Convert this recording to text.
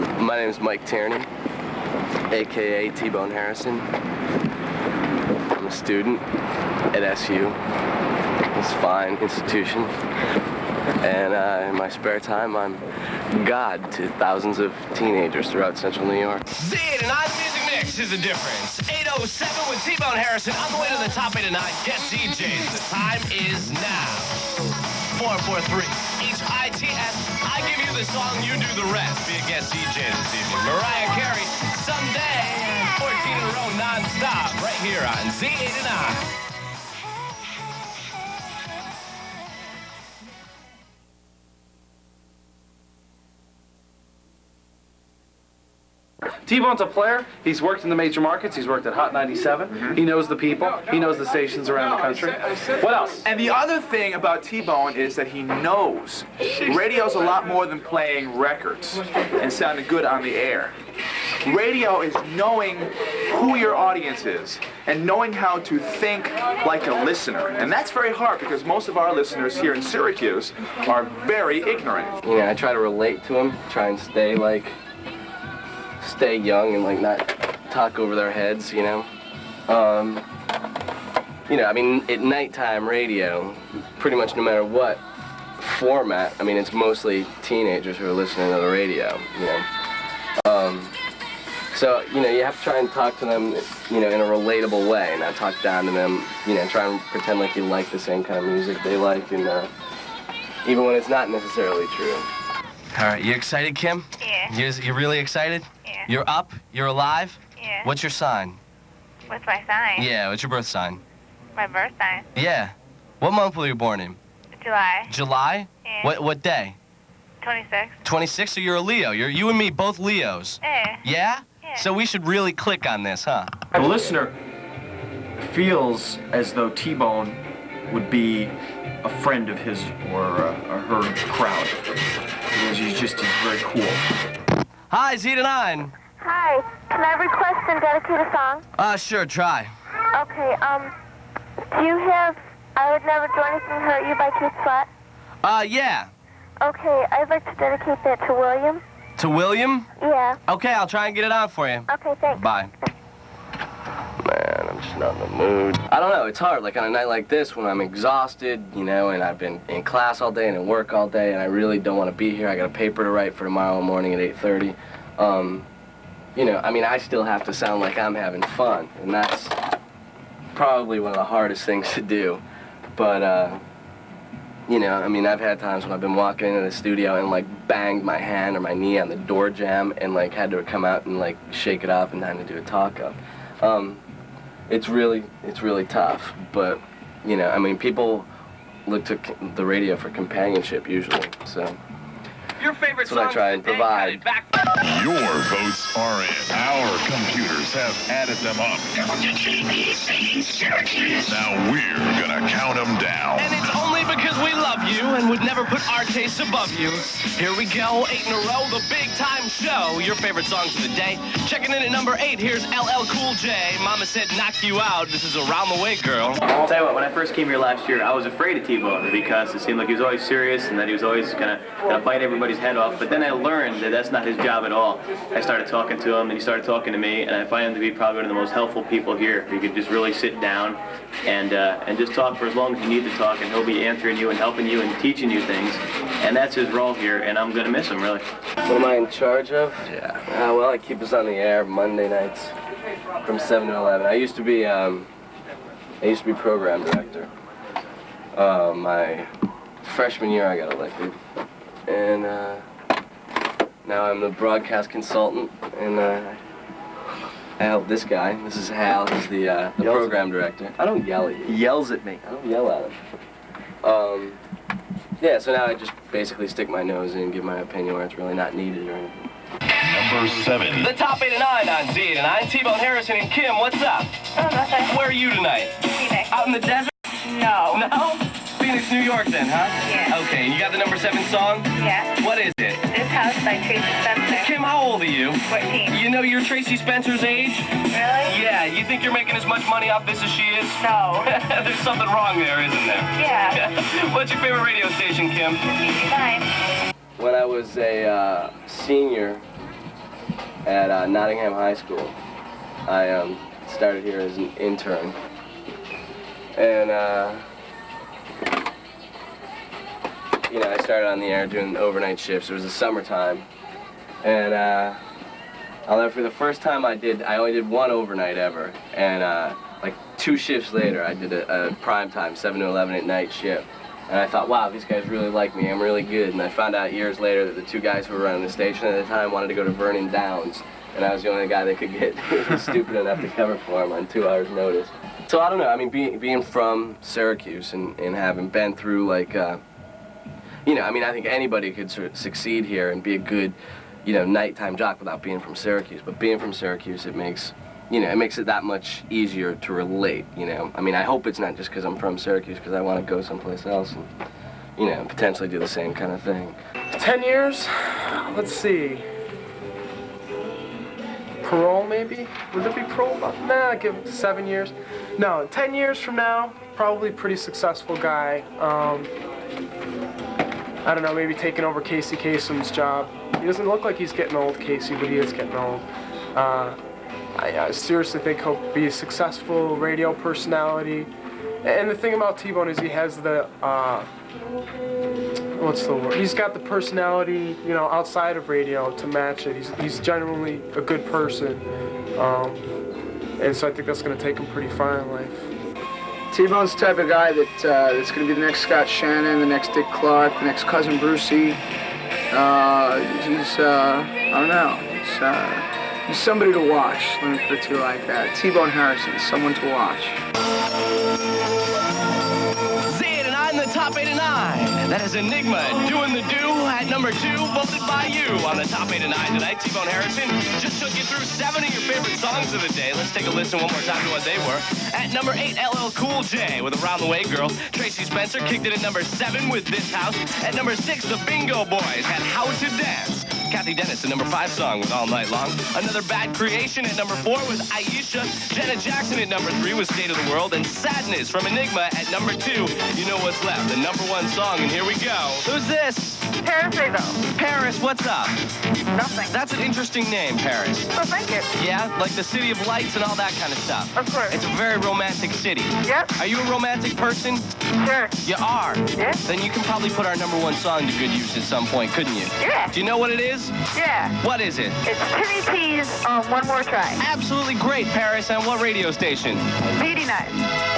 My name is Mike Tierney, a.k.a. T-Bone Harrison. I'm a student at SU. It's a fine institution. And in my spare time, I'm God to thousands of teenagers throughout central New York. Z89 Music Mix is the difference. 807 with T-Bone Harrison on the way to the top 8 tonight. Get DJs. The time is now. 443-HITS. I give you the song, you do the rest. Be a guest DJ this evening. Mariah Carey, Someday. 14 in a row non-stop right here on Z89. T-Bone's a player. He's worked in the major markets. He's worked at Hot 97. He knows the people. He knows the stations around the country. What else? And the other thing about T-Bone is that he knows radio's a lot more than playing records and sounding good on the air. Radio is knowing who your audience is and knowing how to think like a listener. And that's very hard because most of our listeners here in Syracuse are very ignorant. You know, I try to relate to them, try and stay young and not talk over their heads, you know. I mean, at nighttime radio, pretty much no matter what format, I mean, it's mostly teenagers who are listening to the radio, you know. So, you know, you have to try and talk to them, you know, in a relatable way, not talk down to them, you know, try and pretend like you like the same kind of music they like, and even when it's not necessarily true. All right, you excited, Kim? Yeah. You're really excited? Yeah. You're up? You're alive? Yeah. What's your sign? What's my sign? Yeah, what's your birth sign? My birth sign. Yeah. What month were you born in? July. July? Yeah. What day? 26. 26, so you're a Leo. You and me, both Leos. Yeah. Yeah? Yeah. So we should really click on this, huh? The listener feels as though T-Bone would be a friend of his or her crowd. Because he's very cool. Hi, Z89. Hi. Can I request and dedicate a song? Sure, try. Okay, do you have I Would Never Do Anything to Hurt You by Keith Sweat? Yeah. Okay, I'd like to dedicate that to William. To William? Yeah. Okay, I'll try and get it on for you. Okay, thanks. Bye. Man, I'm just not in the mood. I don't know, it's hard, like on a night like this when I'm exhausted, you know, and I've been in class all day and in work all day and I really don't want to be here. I got a paper to write for tomorrow morning at 8:30. You know, I mean, I still have to sound like I'm having fun, and that's probably one of the hardest things to do. But, you know, I mean, I've had times when I've been walking into the studio and banged my hand or my knee on the door jamb and had to come out and shake it off and time to do a talk-up. It's really tough, but, you know, I mean, people look to the radio for companionship usually, so Your favorite that's what I try and provide. Your votes are in. Our computers have added them up. Now we're gonna count them down. And it's only because we love you and would never put our tastes above you. Here we go, 8 in a row, the big time show. Your favorite songs of the day. Checking in at number 8, here's LL Cool J. Mama said knock you out. This is Around the Way, Girl. I'll tell you what, when I first came here last year, I was afraid of T-Bone because it seemed like he was always serious and that he was always gonna bite everybody's head off. But then I learned that that's not his job at all. I started talking to him and he started talking to me, and I find him to be probably one of the most helpful people here. You could just really sit down and just talk for as long as you need to talk, and he'll be answering you and helping you and teaching you things. And that's his role here, and I'm gonna miss him, really. What am I in charge of? Yeah. Well, I keep us on the air Monday nights from 7 to 11. I used to be program director. My freshman year, I got elected, and now I'm the broadcast consultant, and I help this guy. This is Hal. He's the program director. I don't yell at you. He yells at me. I don't yell at him. Yeah, so now I just basically stick my nose in and give my opinion where it's really not needed or anything. Number 7. The top 8 and 9 on Z89. T-Bone Harrison and Kim, what's up? Oh, nothing. Where are you tonight? Phoenix. Out in the desert? No. No? Phoenix, New York then, huh? Yeah. Okay, you got the number 7 song? Yeah. What is it? This House by Tracy Spencer. Kim, how old are you? 14. You know you're Tracy Spencer's age? Really? Yeah, you think you're making as much money off this as she is? No. There's something wrong there, isn't there? Yeah. What's your favorite radio station, Kim? Z89. When I was a senior at Nottingham High School. I started here as an intern. And, you know, I started on the air doing overnight shifts. It was the summertime. And I'll never forget, the first time I only did one overnight ever. And like 2 shifts later, I did a primetime, 7 to 11 at night shift. And I thought, wow, these guys really like me. I'm really good. And I found out years later that the 2 guys who were running the station at the time wanted to go to Vernon Downs. And I was the only guy that could get stupid enough to cover for him on 2 hours' notice. So I don't know. I mean, being from Syracuse and having been through, like, you know, I mean, I think anybody could sort of succeed here and be a good, you know, nighttime jock without being from Syracuse. But being from Syracuse, it makes, you know, it makes it that much easier to relate, you know. I mean, I hope it's not just because I'm from Syracuse, because I want to go someplace else and, you know, potentially do the same kind of thing. 10 years? Let's see. Parole, maybe? Would there be parole? Nah, I'd give him 7 years. No, 10 years from now, probably pretty successful guy. I don't know, maybe taking over Casey Kasem's job. He doesn't look like he's getting old, Casey, but he is getting old. I seriously think he'll be a successful radio personality. And the thing about T-Bone is he has the, what's the word? He's got the personality, you know, outside of radio to match it. He's genuinely a good person. And so I think that's going to take him pretty far in life. T-Bone's the type of guy that's going to be the next Scott Shannon, the next Dick Clark, the next Cousin Brucey. I don't know. He's somebody to watch. Let me put it to you like that. T-Bone Harrison, someone to watch. Z89, the top 89. That is Enigma doing the do at number 2, voted by you on the top 89 tonight. T-Bone Harrison just took you through 7 of your favorite songs of the day. Let's take a listen one more time to what they were. At number 8, LL Cool J with Around the Way Girl. Tracy Spencer kicked it at number 7 with This House. At number 6, the Bingo Boys had How to Dance. Kathy Dennis, the number 5 song, was All Night Long. Another Bad Creation at number 4 was Aisha. Janet Jackson at number 3 was State of the World. And Sadness from Enigma at number 2. You know what's left, the number 1 song, and here we go. Who's this? Paris Rego. Paris, what's up? Nothing. That's an interesting name, Paris. Oh, thank you. Yeah, like the city of lights and all that kind of stuff. Of course. It's a very romantic city. Yep. Are you a romantic person? Sure. You are? Yeah. Then you can probably put our number 1 song to good use at some point, couldn't you? Yeah. Do you know what it is? Yeah. What is it? It's Timmy T's One More Try. Absolutely great, Paris. And what radio station? Z89.